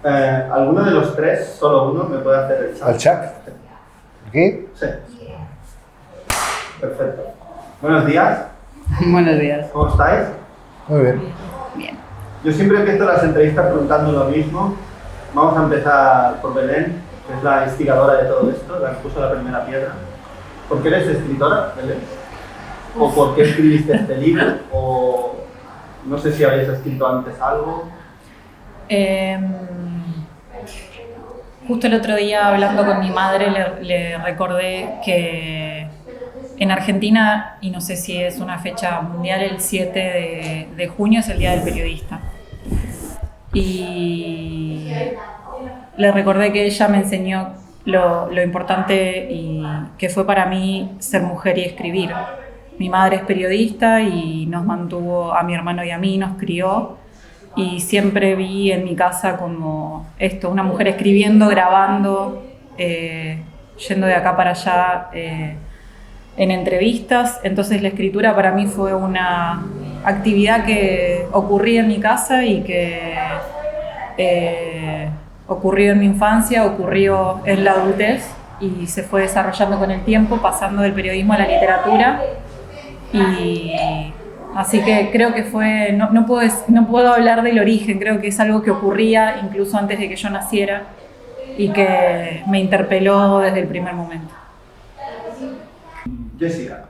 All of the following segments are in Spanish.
¿Alguno de los tres, solo uno, me puede hacer el chat? ¿El chat? ¿Aquí? Sí. Perfecto. Buenos días. Buenos días. ¿Cómo estáis? Muy bien. Bien. Yo siempre empiezo las entrevistas preguntando lo mismo. Vamos a empezar por Belén, que es la instigadora de todo esto, la que puso la primera piedra. ¿Por qué eres escritora, Belén? ¿O por qué escribiste este libro? ¿O no sé si habías escrito antes algo? Justo el otro día, hablando con mi madre, le recordé que en Argentina, y no sé si es una fecha mundial, el 7 de junio es el Día del Periodista. Y le recordé que ella me enseñó lo importante y que fue para mí ser mujer y escribir. Mi madre es periodista y nos mantuvo, a mi hermano y a mí, nos crió. Y siempre vi en mi casa como esto, una mujer escribiendo, grabando, yendo de acá para allá en entrevistas. Entonces la escritura para mí fue una actividad que ocurría en mi casa y que ocurrió en mi infancia, ocurrió en la adultez y se fue desarrollando con el tiempo, pasando del periodismo a la literatura. Y así que creo que fue, no puedo hablar del origen, creo que es algo que ocurría incluso antes de que yo naciera y que me interpeló desde el primer momento. Jessica,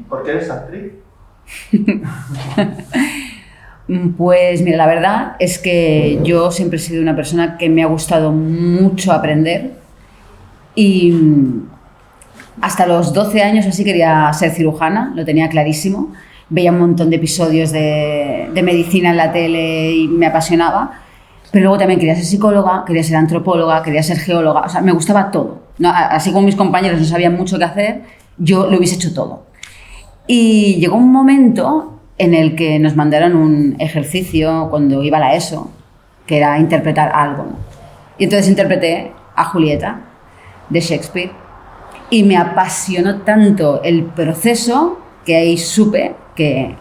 ¿por qué eres actriz? Pues mira, la verdad es que yo siempre he sido una persona que me ha gustado mucho aprender y hasta los 12 años así quería ser cirujana, lo tenía clarísimo. Veía un montón de episodios de medicina en la tele y me apasionaba, pero luego también quería ser psicóloga, quería ser antropóloga, quería ser geóloga, o sea, me gustaba todo, ¿no? Así como mis compañeros no sabían mucho qué hacer, yo lo hubiese hecho todo. Y llegó un momento en el que nos mandaron un ejercicio cuando iba a la ESO, que era interpretar algo, ¿no? Y entonces interpreté a Julieta, de Shakespeare, y me apasionó tanto el proceso que ahí supe que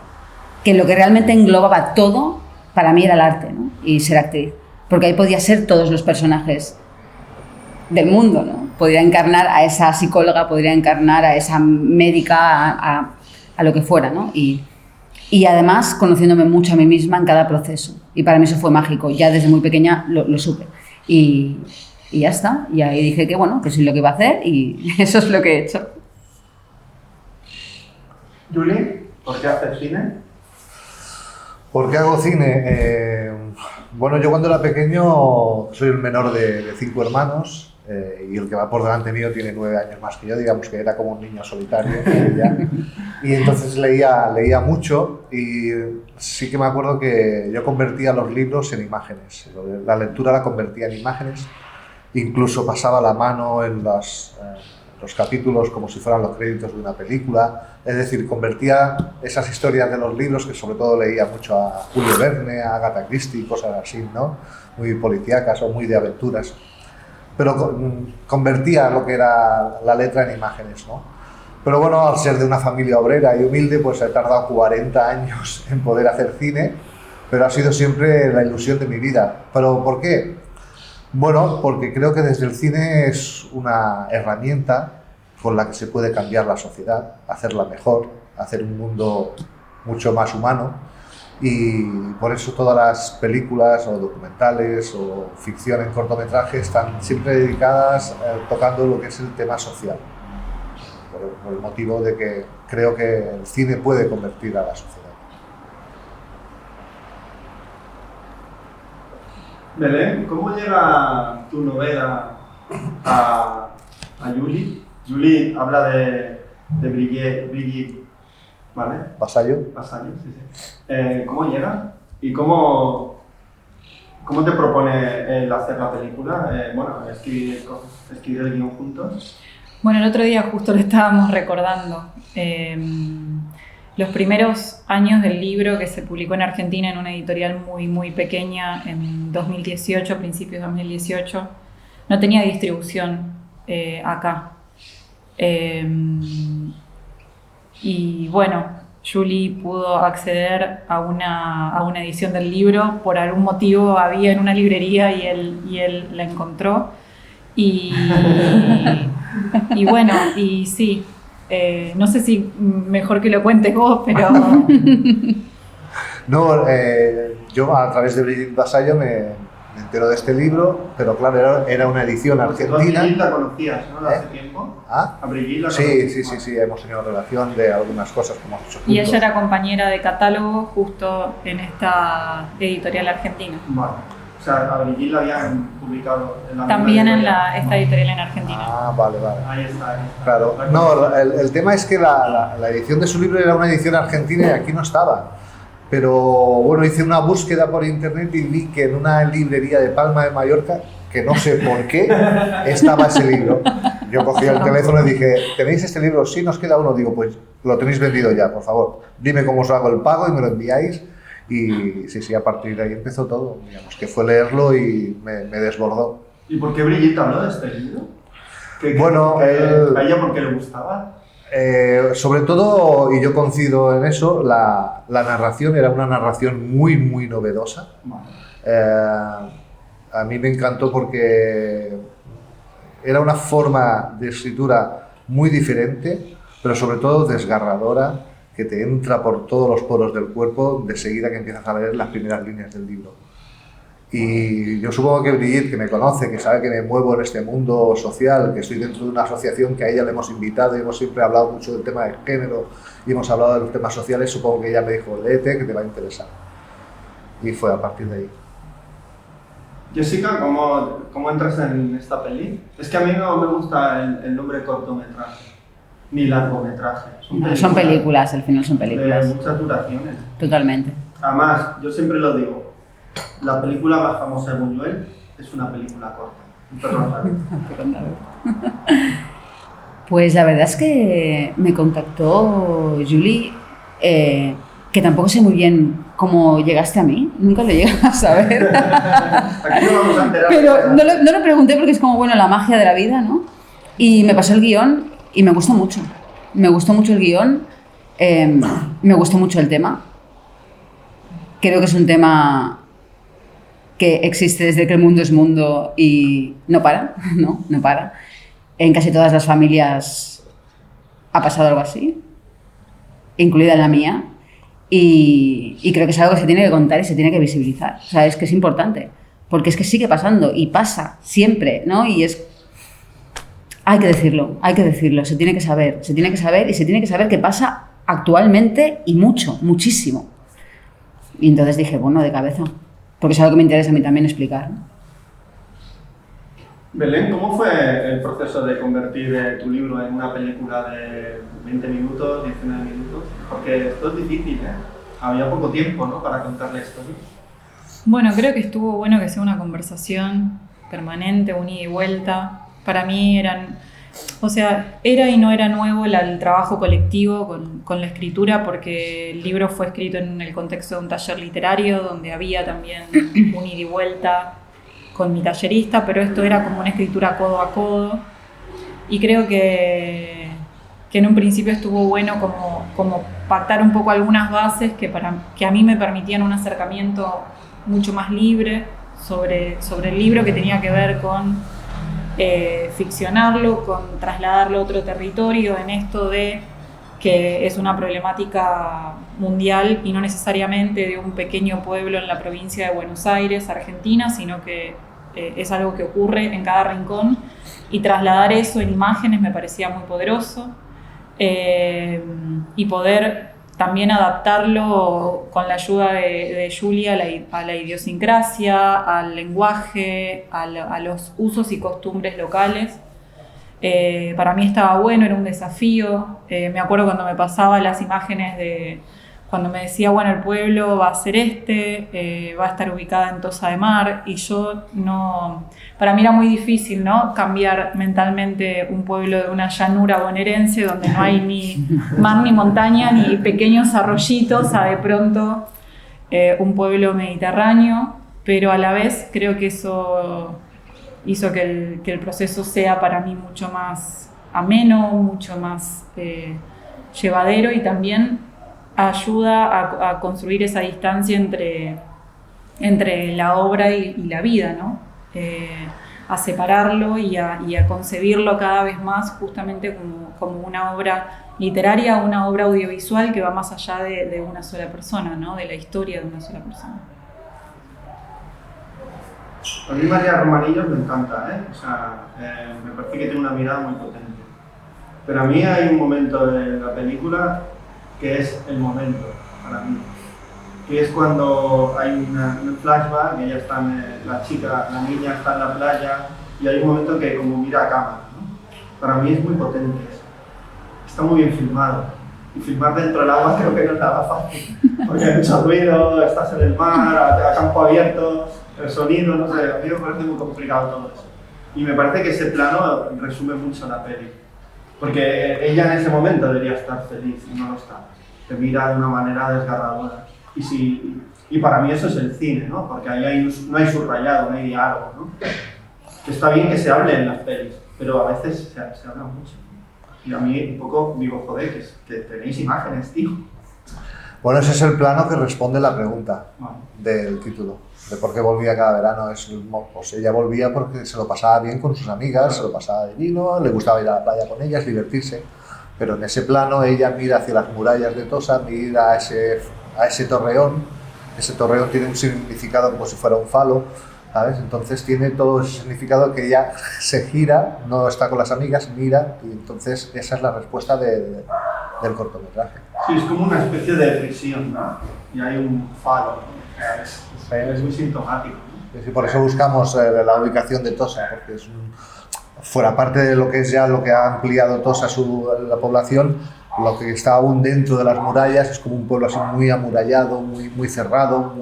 lo que realmente englobaba todo para mí era el arte, ¿no? Y ser actriz, porque ahí podía ser todos los personajes del mundo, ¿no? Podría encarnar a esa psicóloga, podría encarnar a esa médica, a lo que fuera, ¿no? Y además conociéndome mucho a mí misma en cada proceso, y para mí eso fue mágico, ya desde muy pequeña lo supe y ya está, y ahí dije que bueno, que sí lo que iba a hacer y eso es lo que he hecho. Juli, ¿por qué haces cine? ¿Por qué hago cine? Bueno, yo cuando era pequeño soy el menor de 5 hermanos y el que va por delante mío tiene 9 años más que yo, digamos que era como un niño solitario. Y entonces leía mucho y sí que me acuerdo que yo convertía los libros en imágenes. La lectura la convertía en imágenes, incluso pasaba la mano en los capítulos como si fueran los créditos de una película. Es decir, convertía esas historias de los libros, que sobre todo leía mucho a Julio Verne, a Agatha Christie, cosas así, ¿no? Muy policíacas o muy de aventuras. Pero convertía lo que era la letra en imágenes, ¿no? Pero bueno, al ser de una familia obrera y humilde, pues he tardado 40 años en poder hacer cine, pero ha sido siempre la ilusión de mi vida. ¿Pero por qué? Bueno, porque creo que desde el cine es una herramienta con la que se puede cambiar la sociedad, hacerla mejor, hacer un mundo mucho más humano, y por eso todas las películas o documentales o ficción en cortometraje están siempre dedicadas tocando lo que es el tema social, por el motivo de que creo que el cine puede convertir a la sociedad. Belén, ¿cómo llega tu novela a Juli? Juli habla de Brigitte, ¿vale? ¿Vasallo? Vasallo, sí, sí. ¿Cómo llega? ¿Y cómo te propone el hacer la película? Escribir el guión juntos. Bueno, el otro día justo lo estábamos recordando. Los primeros años del libro, que se publicó en Argentina en una editorial muy, muy pequeña en 2018, principios de 2018, no tenía distribución acá. Y bueno, Julie pudo acceder a una edición del libro. Por algún motivo había en una librería y él la encontró. Y bueno, y sí, no sé si mejor que lo cuentes vos, pero... No, yo a través de Brigitte Vasallo me entero de este libro, pero claro, era una edición argentina. ¿A Brigitte la conocías, no? ¿Hace tiempo? ¿Ah? ¿A Brigitte la Sí, conocías? sí, hemos tenido relación de algunas cosas que hemos hecho juntos. Y ella era compañera de catálogo justo en esta editorial argentina. Vale. O sea, a Brigitte la habían publicado en la También en misma esta editorial en Argentina. Ah, vale. Ahí está. Claro, no, el tema es que la edición de su libro era una edición argentina y aquí no estaba. Pero bueno, hice una búsqueda por internet y vi que en una librería de Palma de Mallorca, que no sé por qué, estaba ese libro. Yo cogí el teléfono y dije, ¿tenéis este libro? Sí, nos queda uno. Digo, pues lo tenéis vendido ya, por favor. Dime cómo os hago el pago y me lo enviáis. Y sí, a partir de ahí empezó todo. Digamos que fue leerlo y me desbordó. ¿Y por qué Brigitte habló de este libro? Bueno, ¿A ella por qué le gustaba? Sobre todo, y yo coincido en eso, la narración era una narración muy, muy novedosa. Vale. A mí me encantó porque era una forma de escritura muy diferente, pero sobre todo desgarradora, que te entra por todos los poros del cuerpo de seguida que empiezas a leer las primeras líneas del libro. Y yo supongo que Brigitte, que me conoce, que sabe que me muevo en este mundo social, que estoy dentro de una asociación que a ella le hemos invitado y hemos siempre hablado mucho del tema del género y hemos hablado de los temas sociales, supongo que ella me dijo, léete, que te va a interesar. Y fue a partir de ahí. Jessica, ¿cómo entras en esta peli? Es que a mí no me gusta el nombre cortometraje, ni largometraje. Son películas, al final son películas. De muchas duraciones. Totalmente. Además, yo siempre lo digo, la película más famosa de Buñuel es una película corta, Un perro raro. Pues la verdad es que me contactó Julie, que tampoco sé muy bien cómo llegaste a mí, nunca lo llegas a saber. Aquí no vamos a enterar. Pero no lo pregunté porque es como, bueno, la magia de la vida, ¿no? Y me pasó el guión y me gustó mucho. Me gustó mucho el guión, me gustó mucho el tema. Creo que es un tema que existe desde que el mundo es mundo y no para, no para. En casi todas las familias ha pasado algo así, incluida la mía, y creo que es algo que se tiene que contar y se tiene que visibilizar. O sea, es que es importante, porque es que sigue pasando y pasa siempre, ¿no? Y es... hay que decirlo, se tiene que saber y se tiene que saber que pasa actualmente y mucho, muchísimo. Y entonces dije, bueno, de cabeza, porque es algo que me interesa a mí también explicar, ¿no? Belén, ¿cómo fue el proceso de convertir tu libro en una película de 20 minutos, 19 minutos? Porque esto es difícil, ¿eh? Había poco tiempo, ¿no?, para contar la historia. Bueno, creo que estuvo bueno que sea una conversación permanente, un ida y vuelta. Para mí era y no era nuevo el trabajo colectivo con la escritura, porque el libro fue escrito en el contexto de un taller literario donde había también un ida y vuelta con mi tallerista, pero esto era como una escritura codo a codo. Y creo que en un principio estuvo bueno como pactar un poco algunas bases que a mí me permitían un acercamiento mucho más libre sobre el libro, que tenía que ver con ficcionarlo, con trasladarlo a otro territorio, en esto de que es una problemática mundial y no necesariamente de un pequeño pueblo en la provincia de Buenos Aires, Argentina, sino que es algo que ocurre en cada rincón, y trasladar eso en imágenes me parecía muy poderoso, y poder también adaptarlo con la ayuda de Julia a la idiosincrasia, al lenguaje, a los usos y costumbres locales. Para mí estaba bueno, era un desafío. Me acuerdo cuando me pasaba las imágenes cuando me decía, bueno, el pueblo va a ser va a estar ubicada en Tossa de Mar, y yo no... Para mí era muy difícil, ¿no?, cambiar mentalmente un pueblo de una llanura bonaerense donde no hay ni mar ni montaña ni pequeños arroyitos a de pronto un pueblo mediterráneo, pero a la vez creo que eso hizo que el proceso sea para mí mucho más ameno, mucho más llevadero, y también ayuda a construir esa distancia entre la obra y la vida, ¿no? A separarlo y a concebirlo cada vez más justamente como una obra literaria, una obra audiovisual que va más allá de una sola persona, ¿no? De la historia de una sola persona. A mí María Romanillos me encanta, ¿eh? O sea, me parece que tiene una mirada muy potente. Pero a mí hay un momento de la película que es el momento para mí, que es cuando hay un flashback, ella está la niña está en la playa y hay un momento que como mira a cámara, ¿no? Para mí es muy potente eso. Está muy bien filmado. Y filmar dentro del agua creo que no es nada fácil, porque hay mucho ruido, estás en el mar, a campo abierto, el sonido, no sé, a mí me parece muy complicado todo eso. Y me parece que ese plano resume mucho la peli, porque ella en ese momento debería estar feliz y no lo está. Te mira de una manera desgarradora. Y para mí eso es el cine, ¿no? Porque ahí no hay subrayado, no hay diálogo, ¿no? Está bien que se hable en las pelis, pero a veces se habla mucho. Y a mí un poco digo, joder, que tenéis imágenes, tío. Bueno, ese es el plano que responde la pregunta Bueno. del título, de por qué volvía cada verano. Pues ella volvía porque se lo pasaba bien con sus amigas, se lo pasaba de vino, le gustaba ir a la playa con ellas, divertirse. Pero en ese plano ella mira hacia las murallas de Tossa, mira a ese torreón. Ese torreón tiene un significado como si fuera un falo, ¿sabes? Entonces tiene todo ese significado que ella se gira, no está con las amigas, mira, y entonces esa es la respuesta del cortometraje. Sí, es como una especie de prisión, ¿no? Y hay un falo, ¿no? Es muy sintomático, ¿no? Y por eso buscamos la ubicación de Tossa, porque es fuera parte de lo que es ya lo que ha ampliado Tossa la población, lo que está aún dentro de las murallas es como un pueblo así muy amurallado, muy cerrado,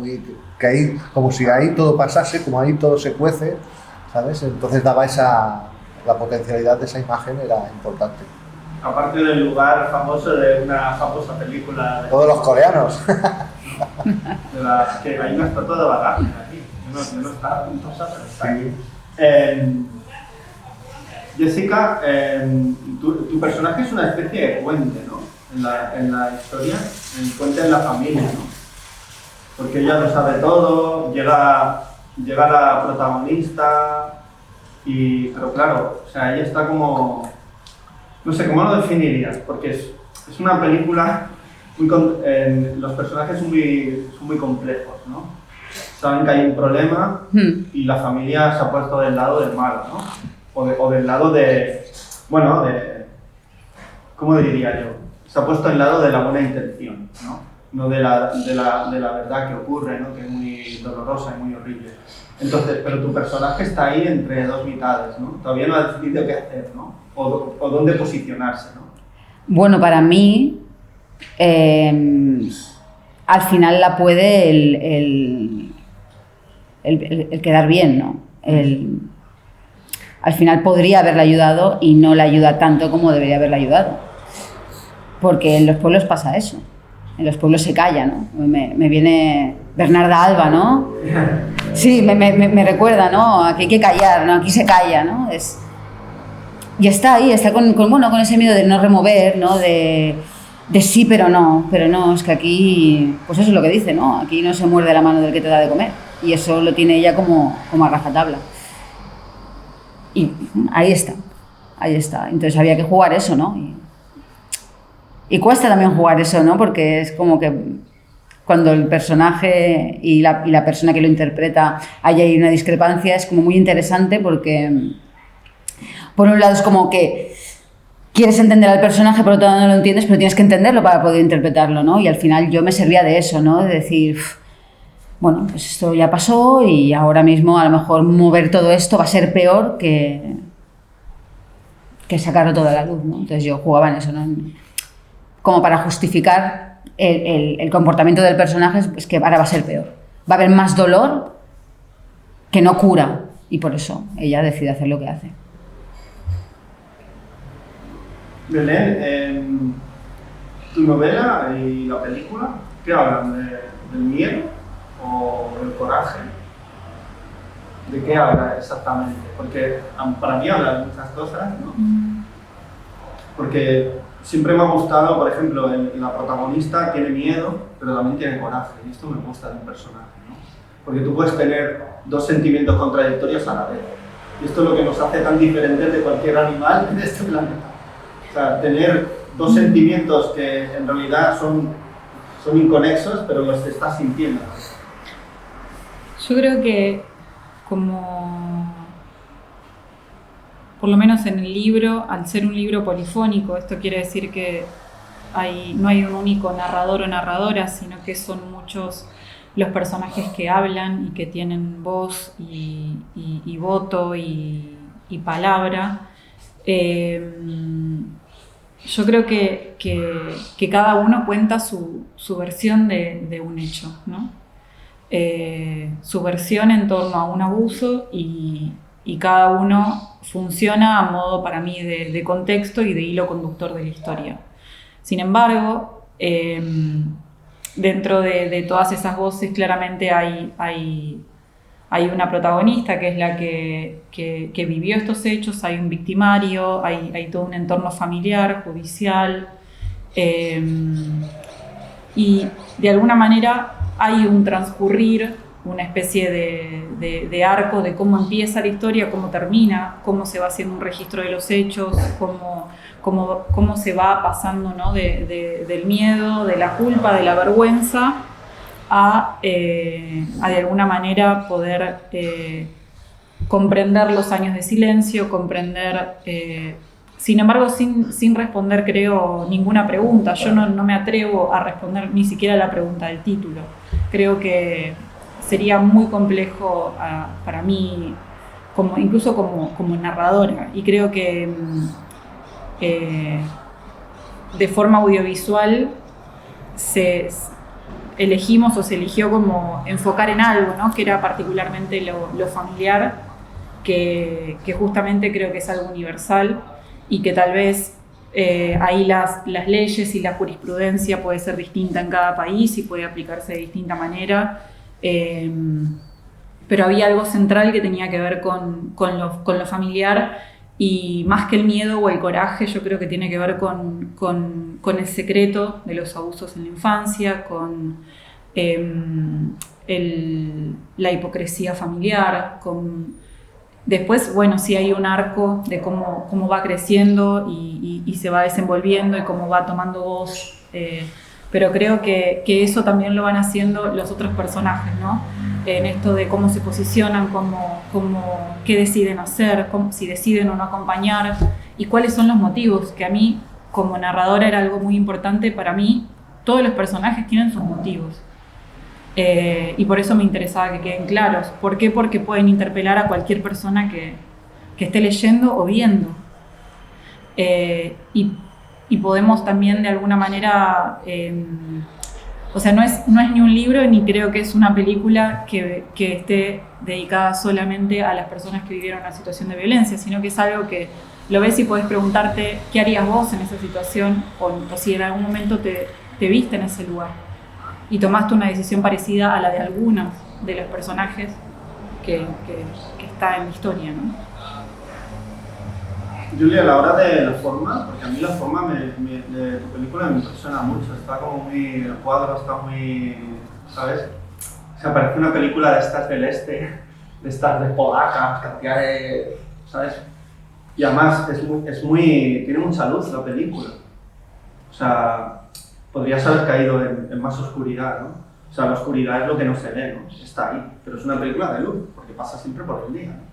que ahí, como si ahí todo pasase, como ahí todo se cuece, ¿sabes? Entonces daba la potencialidad de esa imagen era importante. Aparte del lugar famoso de una famosa película Todos los coreanos. que hay una estatua de Balaguer aquí. Yo no estaba en Tossa, pero está aquí. Jessica, tu personaje es una especie de puente, ¿no? En la historia, el puente en la familia, ¿no? Porque ella lo sabe todo, llega la protagonista, pero claro, o sea, ella está como, no sé, ¿cómo lo definirías? Porque es una película, los personajes son muy complejos, ¿no? Saben que hay un problema y la familia se ha puesto del lado del malo, ¿no? O del lado ¿cómo diría yo? Se ha puesto del lado de la buena intención, ¿no? No de la verdad que ocurre, ¿no? Que es muy dolorosa y muy horrible. Entonces, pero tu personaje está ahí entre dos mitades, ¿no? Todavía no ha decidido qué hacer, ¿no? O dónde posicionarse, ¿no? Bueno, para mí, al final la puede el quedar bien, ¿no? Al final podría haberla ayudado y no la ayuda tanto como debería haberla ayudado. Porque en los pueblos pasa eso. En los pueblos se calla, ¿no? Me viene Bernarda Alba, ¿no? Sí, me recuerda, ¿no? Aquí hay que callar, ¿no? Aquí se calla, ¿no? Y está ahí, está con ese miedo de no remover, ¿no? De sí, pero no, es que aquí, pues eso es lo que dice, ¿no? Aquí no se muerde la mano del que te da de comer. Y eso lo tiene ella como a rajatabla. Y ahí está. Entonces había que jugar eso, ¿no? Y cuesta también jugar eso, ¿no? Porque es como que cuando el personaje y la persona que lo interpreta hay una discrepancia, es como muy interesante porque por un lado es como que quieres entender al personaje, por otro lado no lo entiendes, pero tienes que entenderlo para poder interpretarlo, ¿no? Y al final yo me servía de eso, ¿no? De decir, bueno, pues esto ya pasó y ahora mismo a lo mejor mover todo esto va a ser peor que sacarlo todo a la luz, ¿no? Entonces yo jugaba en eso, ¿no? Como para justificar el comportamiento del personaje, es que ahora va a ser peor. Va a haber más dolor que no cura y por eso ella decide hacer lo que hace. Belén, tu novela y la película, ¿qué hablan? ¿Del miedo o del coraje? ¿De qué habla exactamente? Porque para mí habla de muchas cosas, ¿no? Porque siempre me ha gustado, por ejemplo, la protagonista tiene miedo, pero también tiene coraje, y esto me gusta de un personaje, ¿no? Porque tú puedes tener dos sentimientos contradictorios a la vez, y esto es lo que nos hace tan diferentes de cualquier animal en este planeta. O sea, tener dos sentimientos que en realidad son inconexos, pero los estás sintiendo. Yo creo que como, por lo menos en el libro, al ser un libro polifónico, esto quiere decir que no hay un único narrador o narradora, sino que son muchos los personajes que hablan y que tienen voz y voto y palabra. Yo creo que cada uno cuenta su versión de un hecho, ¿no? Su versión en torno a un abuso y cada uno funciona a modo para mí de contexto y de hilo conductor de la historia. Sin embargo, dentro de todas esas voces claramente hay una protagonista que es la que vivió estos hechos, hay un victimario, hay todo un entorno familiar, judicial, y de alguna manera hay un transcurrir, una especie de arco de cómo empieza la historia, cómo termina, cómo se va haciendo un registro de los hechos, cómo se va pasando, ¿no? del miedo, de la culpa, de la vergüenza, a de alguna manera poder comprender los años de silencio, comprender, sin embargo, sin responder, creo, ninguna pregunta. Yo no me atrevo a responder ni siquiera la pregunta del título. Creo que sería muy complejo para mí, incluso como narradora, y creo que de forma audiovisual se eligió como enfocar en algo, ¿no? Que era particularmente lo familiar, que justamente creo que es algo universal y que tal vez ahí las leyes y la jurisprudencia puede ser distinta en cada país y puede aplicarse de distinta manera, pero había algo central que tenía que ver con lo familiar, y más que el miedo o el coraje, yo creo que tiene que ver con el secreto de los abusos en la infancia, con la hipocresía familiar, después, bueno, sí hay un arco de cómo va creciendo y se va desenvolviendo y cómo va tomando voz, pero creo que eso también lo van haciendo los otros personajes, ¿no? En esto de cómo se posicionan, qué deciden hacer, si deciden o no acompañar, y cuáles son los motivos, que a mí, como narradora, era algo muy importante. Para mí, todos los personajes tienen sus motivos. Y por eso me interesaba que queden claros. ¿Por qué? Porque pueden interpelar a cualquier persona que esté leyendo o viendo. Y podemos también de alguna manera, o sea, no es ni un libro ni creo que es una película que esté dedicada solamente a las personas que vivieron una situación de violencia, sino que es algo que lo ves y podés preguntarte qué harías vos en esa situación, o si en algún momento te viste en ese lugar y tomaste una decisión parecida a la de algunos de los personajes que está en la historia, ¿no? Julia, a la hora de la forma, porque a mí la forma de tu película me impresiona mucho, está como muy, el cuadro está muy, ¿sabes? O sea, parece una película de estas del este, de estas de polacas, cantidad de, ¿sabes? Y además tiene mucha luz la película. O sea, podrías haber caído en más oscuridad, ¿no? O sea, la oscuridad es lo que no se ve, ¿no? Está ahí, pero es una película de luz, porque pasa siempre por el día, ¿no?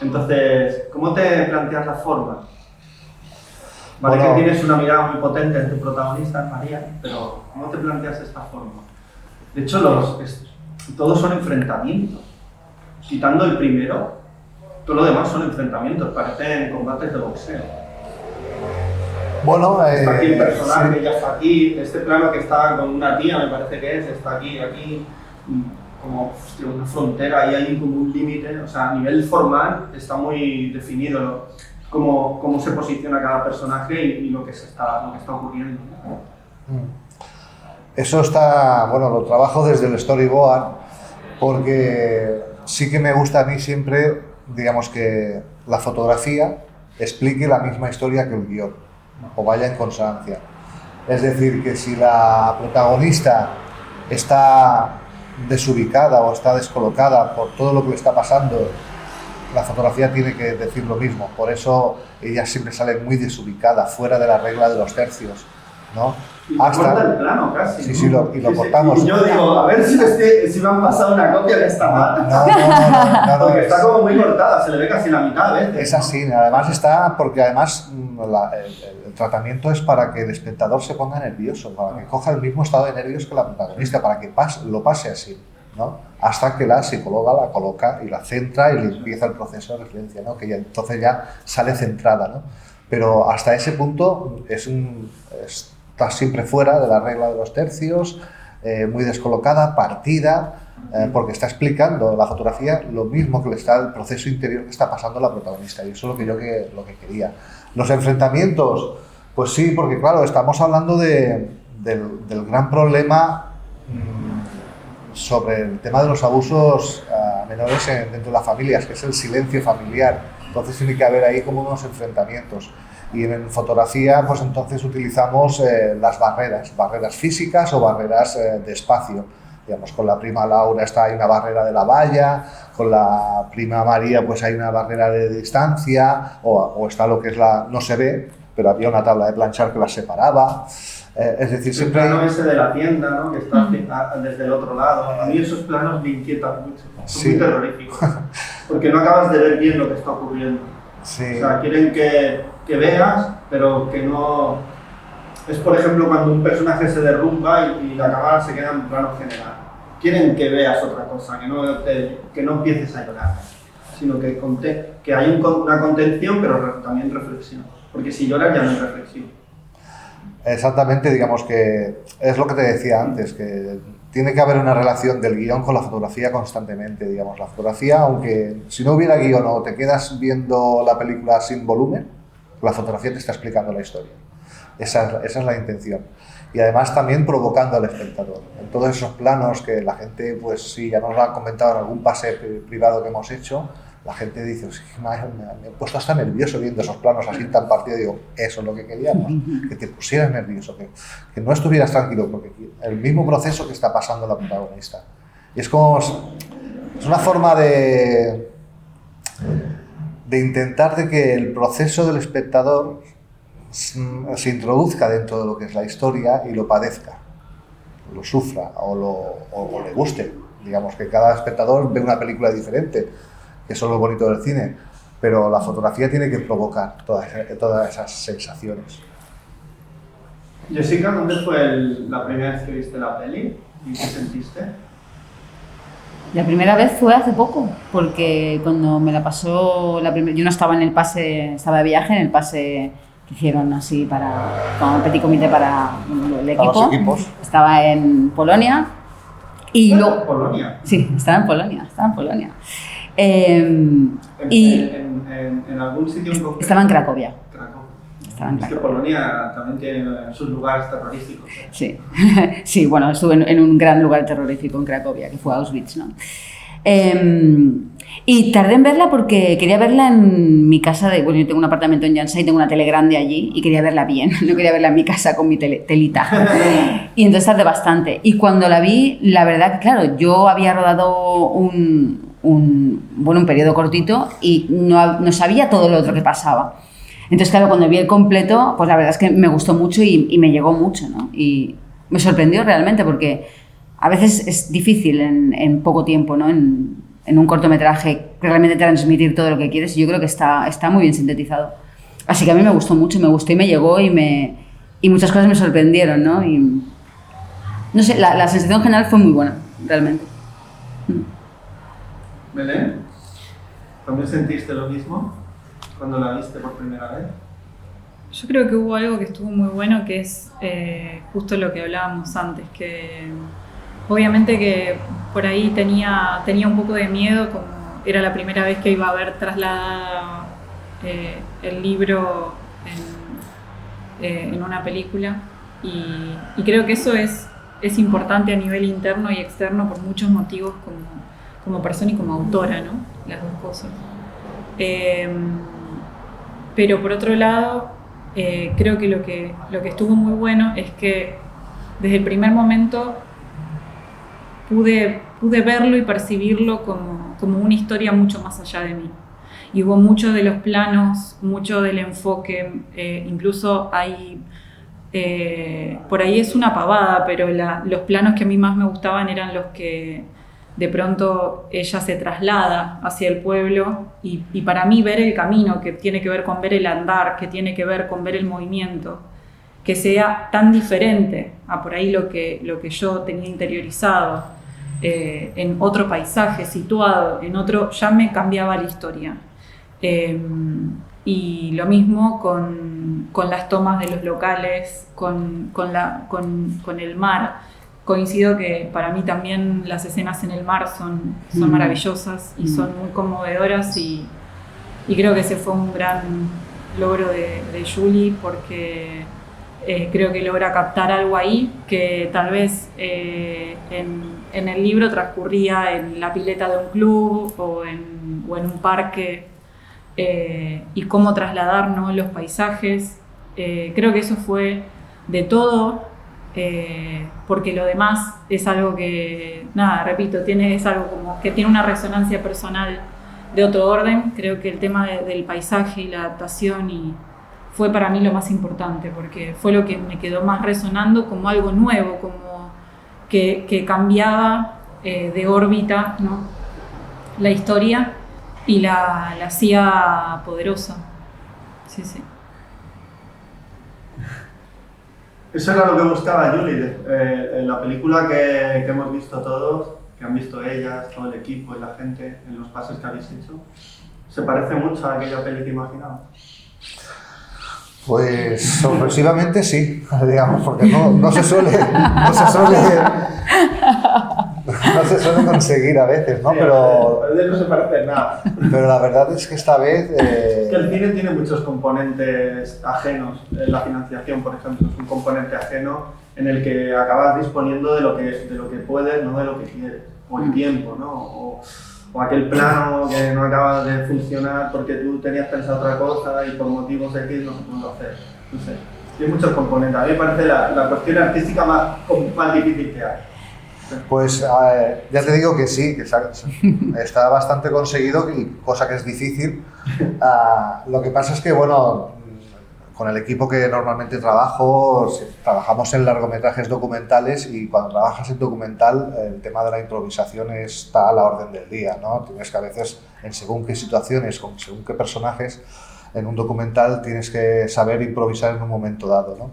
Entonces, ¿cómo te planteas la forma? Vale, bueno, que tienes una mirada muy potente en tu protagonista, María, pero ¿cómo te planteas esta forma? De hecho, todos son enfrentamientos. Quitando el primero, todo lo demás son enfrentamientos, parecen combates de boxeo. Bueno, está aquí el personaje, sí. Ya está aquí, este plano que está con una tía, me parece que está aquí, como una frontera, ahí hay como un límite, o sea, a nivel formal está muy definido, ¿no? Cómo se posiciona cada personaje y lo que está ocurriendo. Eso está, bueno, lo trabajo desde el storyboard, porque sí que me gusta a mí siempre, digamos, que la fotografía explique la misma historia que el guión. o vaya en consonancia. Es decir, que si la protagonista está desubicada o está descolocada por todo lo que le está pasando, la fotografía tiene que decir lo mismo. Por eso ella siempre sale muy desubicada, fuera de la regla de los tercios, ¿no? Y corta el plano casi. Sí, ¿no? sí, y lo cortamos. Y yo digo, a ver si me han pasado una copia que está mal. No, porque está como muy cortada, se le ve casi la mitad a veces. Es así, además porque además el tratamiento es para que el espectador se ponga nervioso, para que coja el mismo estado de nervios que la protagonista, para que lo pase así, ¿no? Hasta que la psicóloga la coloca y la centra y le empieza el proceso de referencia, ¿no? Que entonces ya sale centrada, ¿no? Pero hasta ese punto está siempre fuera de la regla de los tercios, muy descolocada, partida, porque está explicando la fotografía lo mismo que le está el proceso interior que está pasando la protagonista, y eso es lo que quería. Los enfrentamientos, pues sí, porque claro, estamos hablando del gran problema sobre el tema de los abusos a menores dentro de las familias, que es el silencio familiar. Entonces tiene que haber ahí como unos enfrentamientos. Y en fotografía, pues entonces utilizamos las barreras físicas o barreras de espacio. Digamos, con la prima Laura hay una barrera de la valla, con la prima María pues hay una barrera de distancia, o está lo que es no se ve, pero había una tabla de planchar que las separaba. Es decir, siempre... El plano ese de la tienda, ¿no? Que está desde el otro lado. A mí esos planos me inquietan mucho, son muy terroríficos, porque no acabas de ver bien lo que está ocurriendo. Sí. O sea, quieren que veas, pero que no... Es, por ejemplo, cuando un personaje se derrumba y la cámara se queda en plano general. Quieren que veas otra cosa, que no empieces a llorar, sino que hay una contención, pero también reflexión. Porque si lloras ya no hay reflexión. Exactamente, digamos que es lo que te decía antes, que tiene que haber una relación del guión con la fotografía constantemente, digamos. La fotografía, aunque si no hubiera guión o te quedas viendo la película sin volumen, la fotografía te está explicando la historia. Esa es la intención. Y además también provocando al espectador. En todos esos planos que la gente, pues sí, ya nos lo han comentado en algún pase privado que hemos hecho, la gente dice, me he puesto hasta nervioso viendo esos planos así tan partidos. Digo, eso es lo que queríamos, que te pusieras nervioso, que no estuvieras tranquilo, porque el mismo proceso que está pasando la protagonista. Y es como, es una forma de intentar de que el proceso del espectador se introduzca dentro de lo que es la historia y lo padezca, lo sufra o le guste. Digamos que cada espectador ve una película diferente, que eso es lo bonito del cine, pero la fotografía tiene que provocar todas esas sensaciones. Jessica, ¿dónde fue la primera vez que viste la peli y qué sentiste? La primera vez fue hace poco, porque cuando me la pasó yo no estaba en el pase, estaba de viaje en el pase que hicieron así como un petit comité para el equipo. Para los equipos. Estaba en Polonia. Y luego, ¿Polonia? Sí, estaba en Polonia. ¿En algún sitio en concreto? Estaba en Cracovia. Es que Polonia también tiene sus lugares terroríficos. Sí, sí, bueno, estuve en un gran lugar terrorífico en Cracovia, que fue Auschwitz, ¿no? Y tardé en verla porque quería verla en mi casa. Bueno, yo tengo un apartamento en Llansay, tengo una tele grande allí y quería verla bien, no quería verla en mi casa con mi telita. Y entonces tardé bastante. Y cuando la vi, la verdad que, claro, yo había rodado un periodo cortito y no sabía todo lo otro que pasaba. Entonces, claro, cuando vi el completo, pues la verdad es que me gustó mucho y me llegó mucho, ¿no? Y me sorprendió realmente porque a veces es difícil en poco tiempo, ¿no? En un cortometraje realmente transmitir todo lo que quieres, y yo creo que está muy bien sintetizado. Así que a mí me gustó mucho, y me llegó y muchas cosas me sorprendieron, ¿no? Y no sé, la sensación general fue muy buena, realmente. Belén, ¿también sentiste lo mismo cuando la viste por primera vez? Yo creo que hubo algo que estuvo muy bueno, que es justo lo que hablábamos antes, que obviamente que por ahí tenía un poco de miedo, como era la primera vez que iba a ver trasladada el libro en una película, y creo que eso es importante a nivel interno y externo por muchos motivos, como persona y como autora, ¿no? Las dos cosas. Pero por otro lado, creo que lo que estuvo muy bueno es que desde el primer momento pude verlo y percibirlo como una historia mucho más allá de mí. Y hubo mucho de los planos, mucho del enfoque, incluso hay, por ahí es una pavada, pero los planos que a mí más me gustaban eran los que de pronto ella se traslada hacia el pueblo y para mí ver el camino, que tiene que ver con ver el andar, que tiene que ver con ver el movimiento, que sea tan diferente a por ahí lo que yo tenía interiorizado, en otro paisaje, situado en otro, ya me cambiaba la historia. Y lo mismo con las tomas de los locales, con el mar. Coincido que para mí también las escenas en el mar son maravillosas y son muy conmovedoras y creo que ese fue un gran logro de Julie porque creo que logra captar algo ahí que tal vez en el libro transcurría en la pileta de un club o en un parque. Y cómo trasladar, ¿no?, los paisajes. Creo que eso fue de todo, porque lo demás es algo que, nada, repito, es algo como que tiene una resonancia personal de otro orden. Creo que el tema del paisaje y la adaptación fue para mí lo más importante, porque fue lo que me quedó más resonando como algo nuevo, como que cambiaba de órbita, ¿no?, la historia. Y la hacía poderosa. Sí, sí. Eso era lo que buscaba Julie. En la película que hemos visto todos, que han visto ellas, todo el equipo y la gente, en los pases que habéis hecho, ¿se parece mucho a aquella peli que imaginabas? Pues sorpresivamente sí, digamos, porque no se suele conseguir a veces, ¿no? Sí, pero a veces no se parece en nada. Pero la verdad es que esta vez... Es que el cine tiene muchos componentes ajenos. La financiación, por ejemplo, es un componente ajeno en el que acabas disponiendo de lo que puedes, no de lo que quieres. O el tiempo, ¿no? O aquel plano que no acaba de funcionar porque tú tenías pensado otra cosa y por motivos X no se pudo hacer. No sé. Hay muchos componentes. A mí me parece la cuestión artística más difícil que hay. Pues ya te digo que sí, que está bastante conseguido, y cosa que es difícil. Lo que pasa es que, bueno, con el equipo que normalmente trabajamos en largometrajes documentales, y cuando trabajas en documental el tema de la improvisación está a la orden del día, ¿no? Tienes que a veces, en según qué situaciones, con según qué personajes, en un documental tienes que saber improvisar en un momento dado, ¿no?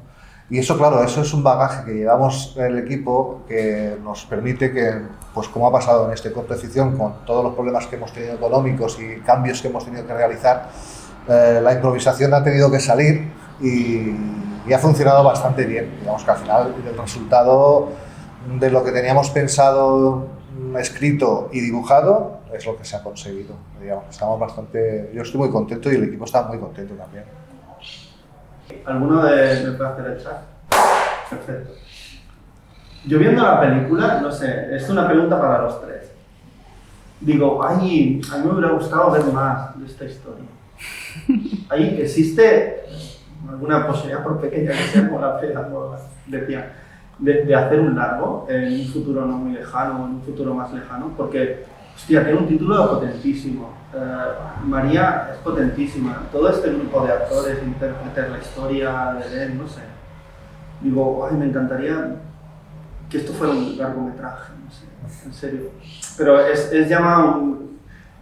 Y eso, claro, eso es un bagaje que llevamos en el equipo que nos permite que, pues como ha pasado en este corto de ficción, con todos los problemas que hemos tenido económicos y cambios que hemos tenido que realizar, la improvisación ha tenido que salir y ha funcionado bastante bien. Digamos que al final el resultado de lo que teníamos pensado, escrito y dibujado es lo que se ha conseguido. Digamos, yo estoy muy contento y el equipo está muy contento también. ¿Alguno me puede hacer el chat? Perfecto. Yo viendo la película, no sé, es una pregunta para los tres. Digo, a mí me hubiera gustado ver más de esta historia. Ahí existe alguna posibilidad, por pequeña que sea, como la decía, de hacer un largo en un futuro no muy lejano, en un futuro más lejano, porque, hostia, tiene un título potentísimo. María es potentísima. Todo este grupo de actores, intérpretes, la historia de él, no sé. Digo, ay, me encantaría que esto fuera un largometraje, no sé, en serio. Pero es llamado,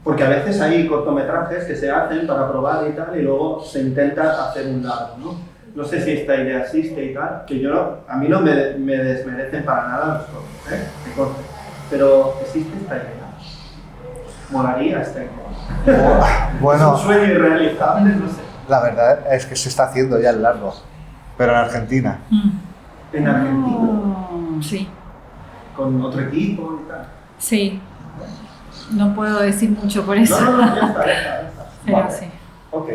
porque a veces hay cortometrajes que se hacen para probar y tal, y luego se intenta hacer un largo, ¿no? No sé si esta idea existe y tal, que a mí no me desmerecen para nada los cortos, de corte. Pero existe esta idea. Molaría esta idea. Bueno, es un sueño irrealizable, no sé. La verdad es que se está haciendo ya el largo, pero en Argentina. ¿En Argentina? Sí. ¿Con otro equipo y tal? Sí. No puedo decir mucho por eso. No, ya está. Pero vale. sí. Ok.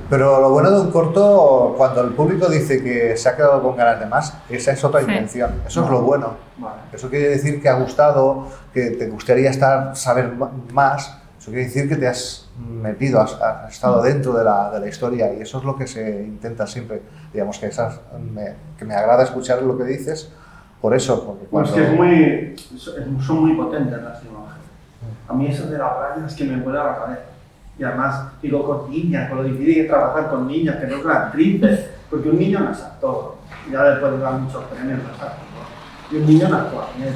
Pero lo bueno de un corto, cuando el público dice que se ha quedado con ganas de más, esa es otra intención. Eso es lo bueno. Vale. Eso quiere decir que ha gustado, que te gustaría saber más. Eso Eso quiere decir que te has metido, has estado dentro de la historia, y eso es lo que se intenta siempre. Digamos que que me agrada escuchar lo que dices, por eso. Porque pues que son muy potentes las imágenes. A mí eso de la playa es que me vuela la cabeza. Y además, digo, con niñas, con lo difícil que es trabajar con niñas, que no son actrices, porque un niño no es actor, ya le pueden dar muchos premios, no es actor. Y un niño no actúa bien.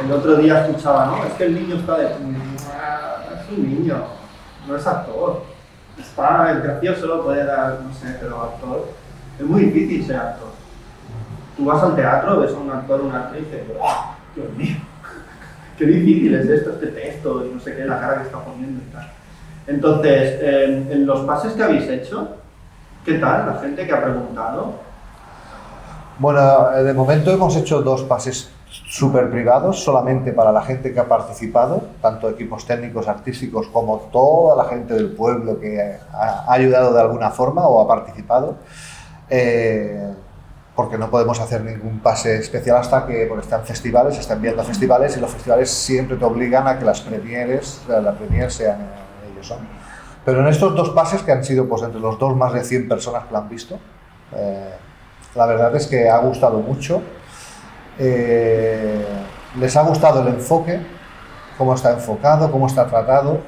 El otro día escuchaba, ¿no? Es que el niño está es un niño, no es actor. Es gracioso, puede dar, no sé, pero actor. Es muy difícil ser actor. Tú vas al teatro, ves a un actor o una actriz y dices, ¡oh, Dios mío! Qué difícil es esto, este texto, y no sé qué, la cara que está poniendo y tal. Entonces, en los pases que habéis hecho, ¿qué tal? La gente que ha preguntado. Bueno, de momento hemos hecho 2 pases súper privados, solamente para la gente que ha participado, tanto equipos técnicos, artísticos, como toda la gente del pueblo que ha ayudado de alguna forma o ha participado. Porque no podemos hacer ningún pase especial hasta que están festivales, están viendo festivales, y los festivales siempre te obligan a que las premieres sean ellos. ¿No? Pero en estos 2 pases, que han sido pues entre los 2 más de 100 personas que lo han visto, la verdad es que ha gustado mucho. Les ha gustado el enfoque, cómo está enfocado, cómo está tratado.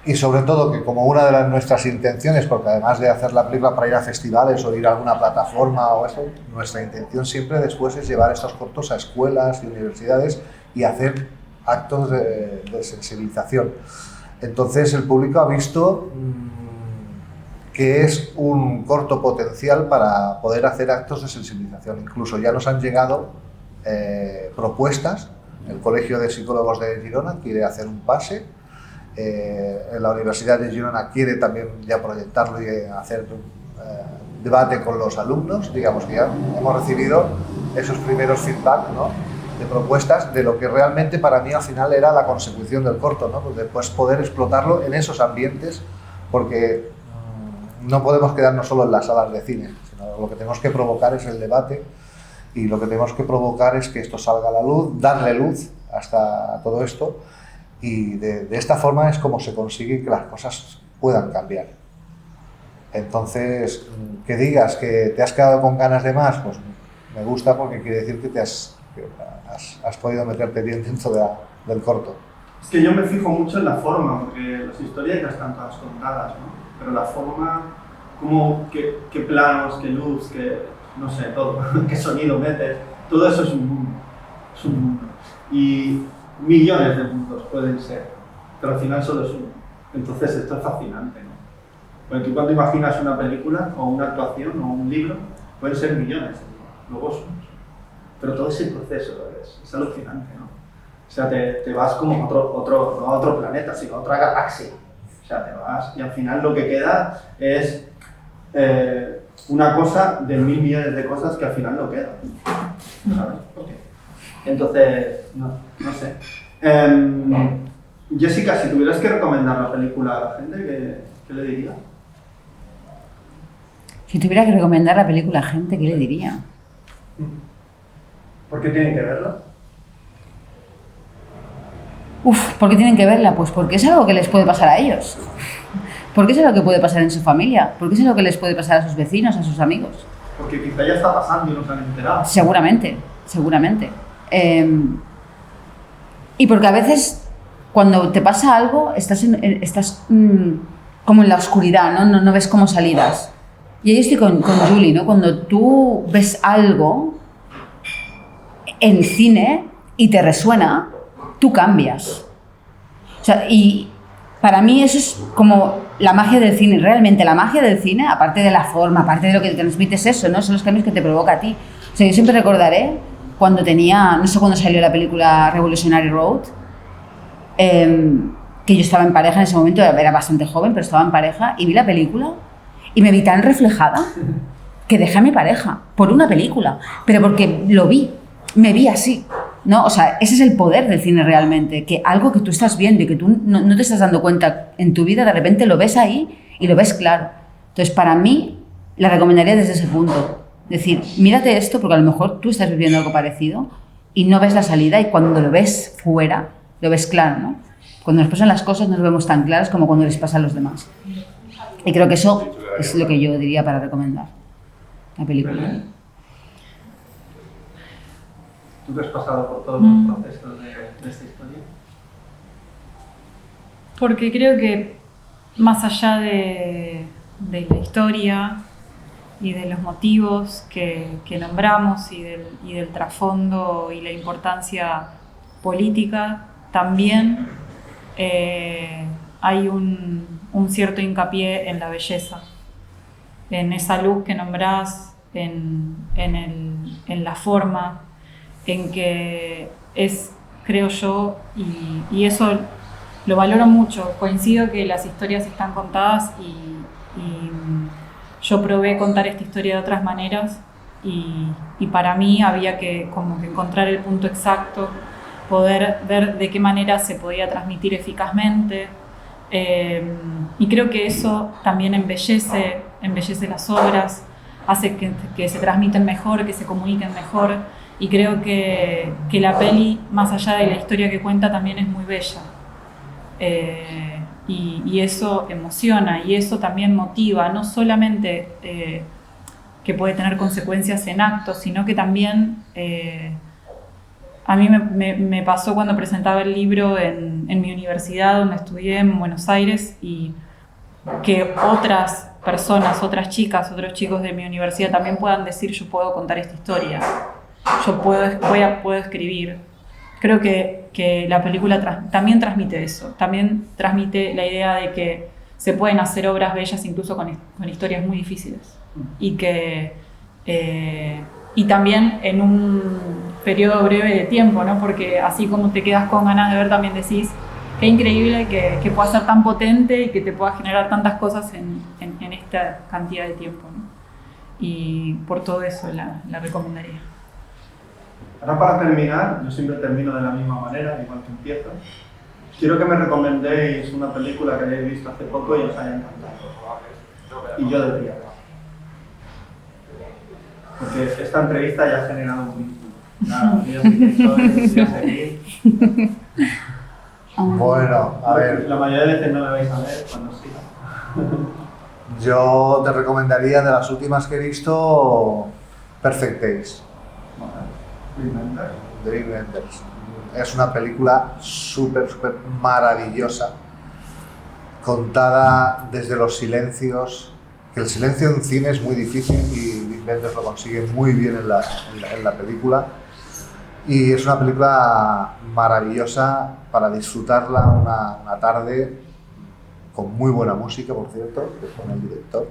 Y sobre todo que como una de nuestras intenciones, porque además de hacer la película para ir a festivales o ir a alguna plataforma o eso, nuestra intención siempre después es llevar estos cortos a escuelas y universidades y hacer actos de sensibilización. Entonces el público ha visto que es un corto potencial para poder hacer actos de sensibilización. Incluso ya nos han llegado propuestas. El Colegio de Psicólogos de Girona quiere hacer un pase. La Universidad de Girona quiere también ya proyectarlo y hacer debate con los alumnos. Digamos que ya hemos recibido esos primeros feedback, ¿no?, de propuestas de lo que realmente para mí al final era la consecución del corto, ¿no?, pues después poder explotarlo en esos ambientes, porque no podemos quedarnos solo en las salas de cine, sino lo que tenemos que provocar es el debate, y lo que tenemos que provocar es que esto salga a la luz, darle luz hasta todo esto. Y de esta forma es como se consigue que las cosas puedan cambiar. Entonces, que digas que te has quedado con ganas de más, pues me gusta, porque quiere decir que has podido meterte bien dentro del corto. Es que yo me fijo mucho en la forma, porque las historias ya están todas contadas, ¿no? Pero la forma, qué planos, qué luz, no sé, todo, qué sonido metes, todo eso es un mundo. Es un mundo. Y millones de mundos pueden ser, pero al final solo es uno. Entonces esto es fascinante, ¿no? Porque tú cuando imaginas una película, o una actuación, o un libro, pueden ser millones, luego son. Pero todo ese proceso es alucinante, ¿no? O sea, te vas como no a otro planeta, sino a otra galaxia. O sea, te vas y al final lo que queda es una cosa de 1000 millones de cosas que al final no quedan. ¿Sabes? Okay. Entonces, no sé. Jessica, si tuvieras que recomendar la película a la gente, ¿qué le dirías? Si tuviera que recomendar la película a gente, ¿qué le diría? ¿Por qué tienen que verla? ¿Por qué tienen que verla? Pues porque es algo que les puede pasar a ellos. Porque es algo que puede pasar en su familia. Porque es algo que les puede pasar a sus vecinos, a sus amigos. Porque quizá ya está pasando y no se han enterado. Seguramente. Y porque a veces cuando te pasa algo estás como en la oscuridad, ¿no? No ves como salidas. Y ahí estoy con Julie, ¿no? Cuando tú ves algo en el cine y te resuena, tú cambias. O sea, y para mí eso es como la magia del cine. Realmente la magia del cine, aparte de la forma, aparte de lo que te transmite, es eso, ¿no? Son los cambios que te provoca a ti. O sea, yo siempre recordaré cuando no sé cuándo salió la película Revolutionary Road, que yo estaba en pareja en ese momento, era bastante joven, pero estaba en pareja, y vi la película y me vi tan reflejada que dejé a mi pareja por una película, pero porque me vi así, ¿no? O sea, ese es el poder del cine realmente, que algo que tú estás viendo y que tú no te estás dando cuenta en tu vida, de repente lo ves ahí y lo ves claro. Entonces, para mí, la recomendaría desde ese punto. Decir, mírate esto, porque a lo mejor tú estás viviendo algo parecido y no ves la salida, y cuando lo ves fuera, lo ves claro, ¿no? Cuando nos pasan las cosas no las vemos tan claras como cuando les pasa a los demás. Y creo que eso es lo que yo diría para recomendar la película. ¿Tú te has pasado por todos los procesos de esta historia? Porque creo que más allá de la historia y de los motivos que nombramos y del trasfondo y la importancia política, también hay un cierto hincapié en la belleza, en esa luz que nombrás, en la forma, en que es, creo yo, y eso lo valoro mucho. Coincido que las historias están contadas y yo probé contar esta historia de otras maneras y para mí había que como que encontrar el punto exacto, poder ver de qué manera se podía transmitir eficazmente, y creo que eso también embellece las obras, hace que se transmiten mejor, que se comuniquen mejor, y creo que la peli, más allá de la historia que cuenta, también es muy bella. Y eso emociona y eso también motiva, no solamente que puede tener consecuencias en actos, sino que también a mí me pasó cuando presentaba el libro en mi universidad donde estudié en Buenos Aires, y que otras personas, otras chicas, otros chicos de mi universidad también puedan decir: yo puedo contar esta historia, yo puedo escribir. Creo que la película también transmite eso, también transmite la idea de que se pueden hacer obras bellas incluso con historias muy difíciles, y también en un periodo breve de tiempo, ¿no? Porque así como te quedas con ganas de ver, también decís: qué increíble que pueda ser tan potente y que te pueda generar tantas cosas en esta cantidad de tiempo, ¿no? Y por todo eso la recomendaría. Ahora, para terminar, yo siempre termino de la misma manera, igual que empiezo. Quiero que me recomendéis una película que hayáis visto hace poco y os haya encantado. Y yo debería. Porque esta entrevista ya ha generado un vínculo. Bueno, a ver. La mayoría de veces no me vais a ver cuando siga. Yo te recomendaría, de las últimas que he visto, Perfect Days. Dream Enders. Es una película súper maravillosa, contada desde los silencios, que el silencio en cine es muy difícil y Dream Enders lo consigue muy bien en la película, y es una película maravillosa para disfrutarla una tarde, con muy buena música, por cierto, que pone el director,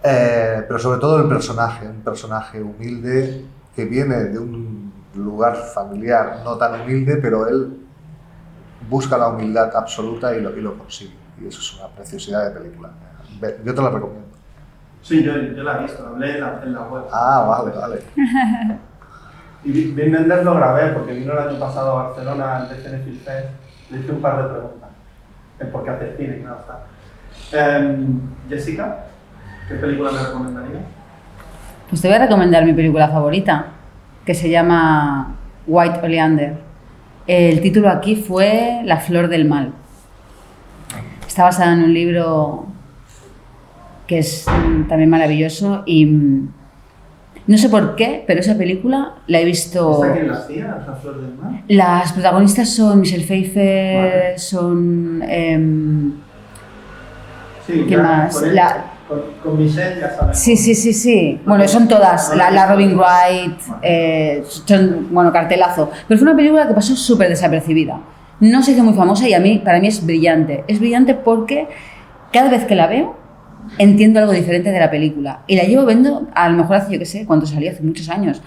pero sobre todo el personaje, un personaje humilde que viene de un lugar familiar no tan humilde, pero él busca la humildad absoluta y lo consigue. Y eso es una preciosidad de película. Yo te la recomiendo. Sí, yo la he visto, la hablé en la web. Ah, vale. Y Dream Enders lo grabé porque vino el año pasado a Barcelona al DCN Film Fest. Le hice un par de preguntas. ¿Por qué hacer cine? Nada, está. Jessica, ¿qué película me recomendarías? Pues te voy a recomendar mi película favorita, que se llama White Oleander. El título aquí fue La flor del mal. Está basada en un libro que es también maravilloso y no sé por qué, pero esa película la he visto... ¿Esta quién la hacía, La flor del mal? Las protagonistas son Michelle Pfeiffer, Vale. son... Sí, ¿qué más? Con Michelle ya sabemos. Sí. Bueno, son todas. La Robin Wright, son, bueno, cartelazo. Pero fue una película que pasó súper desapercibida. No se hizo muy famosa y para mí es brillante. Es brillante porque cada vez que la veo entiendo algo diferente de la película. Y la llevo viendo, a lo mejor hace, yo qué sé, cuánto salió, hace muchos años.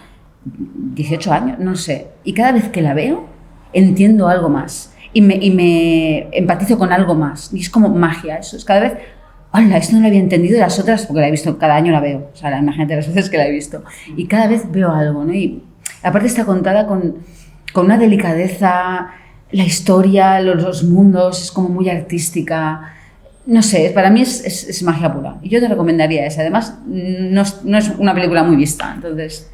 18 años, no sé. Y cada vez que la veo, entiendo algo más. Y me empatizo con algo más. Y es como magia eso. Es cada vez... ¡Hala! Esto no lo había entendido, las otras, porque la he visto, cada año la veo, o sea, imagínate las veces que la he visto, y cada vez veo algo, ¿no? Y aparte está contada con una delicadeza, la historia, los mundos, es como muy artística, no sé, para mí es magia pura, y yo te recomendaría esa, además no es una película muy vista, entonces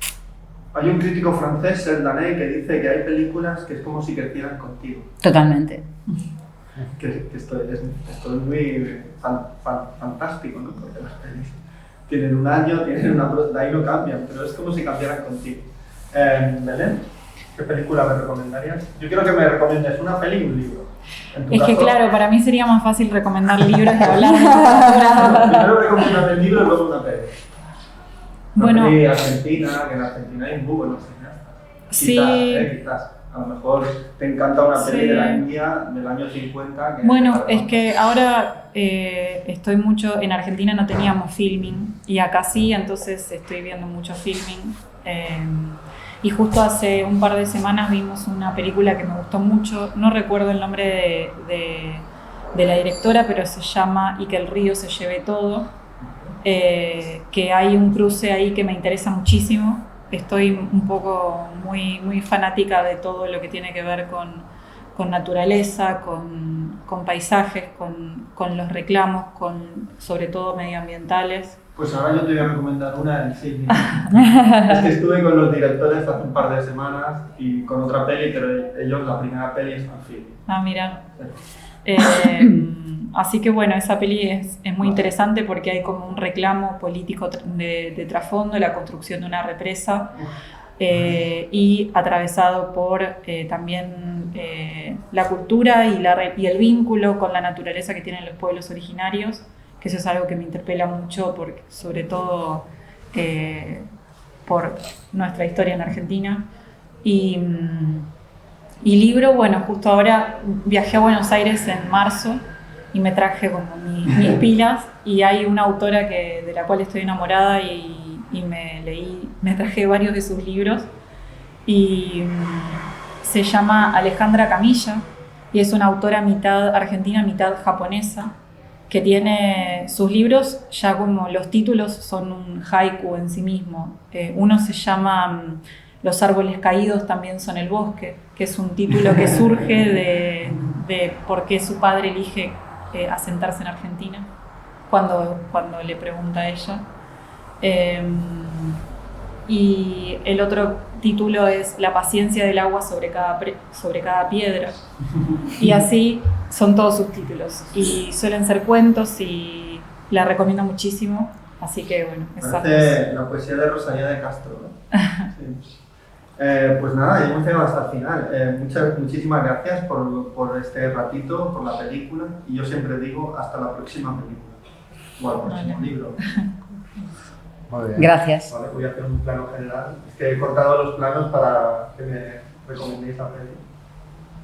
Hay un crítico francés, Serdanet, que dice que hay películas que es como si crecieran contigo. Totalmente. Que esto es muy fantástico, ¿no? Porque las pelis tienen un año, tienen una... de ahí no cambian, pero es como si cambiaran contigo. Belén, ¿qué película me recomendarías? Yo quiero que me recomiendes una peli y un libro. Es que claro, para mí sería más fácil recomendar libros que hablar de literatura. Primero recomiendas el libro y luego una peli. Bueno, peli argentina, que en Argentina hay muy buenos cineastas. Sí. Quizás. A lo mejor te encanta una peli Sí. de la India del año 50. Bueno, es que ahora estoy mucho, en Argentina no teníamos filming y acá sí, entonces estoy viendo mucho filming. Y justo hace un par de semanas vimos una película que me gustó mucho, no recuerdo el nombre de la directora, pero se llama Y que el río se lleve todo, que hay un cruce ahí que me interesa muchísimo. Estoy un poco muy fanática de todo lo que tiene que ver con naturaleza, con paisajes, con los reclamos, sobre todo medioambientales. Pues ahora yo te voy a recomendar una en Sydney. Es que estuve con los directores hace un par de semanas y con otra peli, pero ellos la primera peli es un film. Ah, mira. Así que bueno, esa peli es muy interesante porque hay como un reclamo político de trasfondo, la construcción de una represa y atravesado por también la cultura y el vínculo con la naturaleza que tienen los pueblos originarios, que eso es algo que me interpela mucho, sobre todo por nuestra historia en Argentina. Y libro, bueno, justo ahora viajé a Buenos Aires en marzo y me traje como mis pilas, y hay una autora de la cual estoy enamorada y me traje varios de sus libros, y se llama Alejandra Camilla y es una autora mitad argentina, mitad japonesa, que tiene sus libros, ya como los títulos son un haiku en sí mismo. Uno se llama Los árboles caídos también son el bosque, que es un título que surge de por qué su padre elige asentarse en Argentina, cuando le pregunta a ella. Y el otro título es La paciencia del agua sobre cada piedra. Y así son todos sus títulos. Y suelen ser cuentos y la recomiendo muchísimo. Así que bueno, parece la poesía de Rosalía de Castro, ¿no? Sí. Pues nada, ya hemos llegado hasta el final. Muchísimas gracias por este ratito, por la película. Y yo siempre digo, hasta la próxima película. O al próximo libro. Muy bien. Gracias. Vale, voy a hacer un plano general. Es que he cortado los planos para que me recomendéis la peli.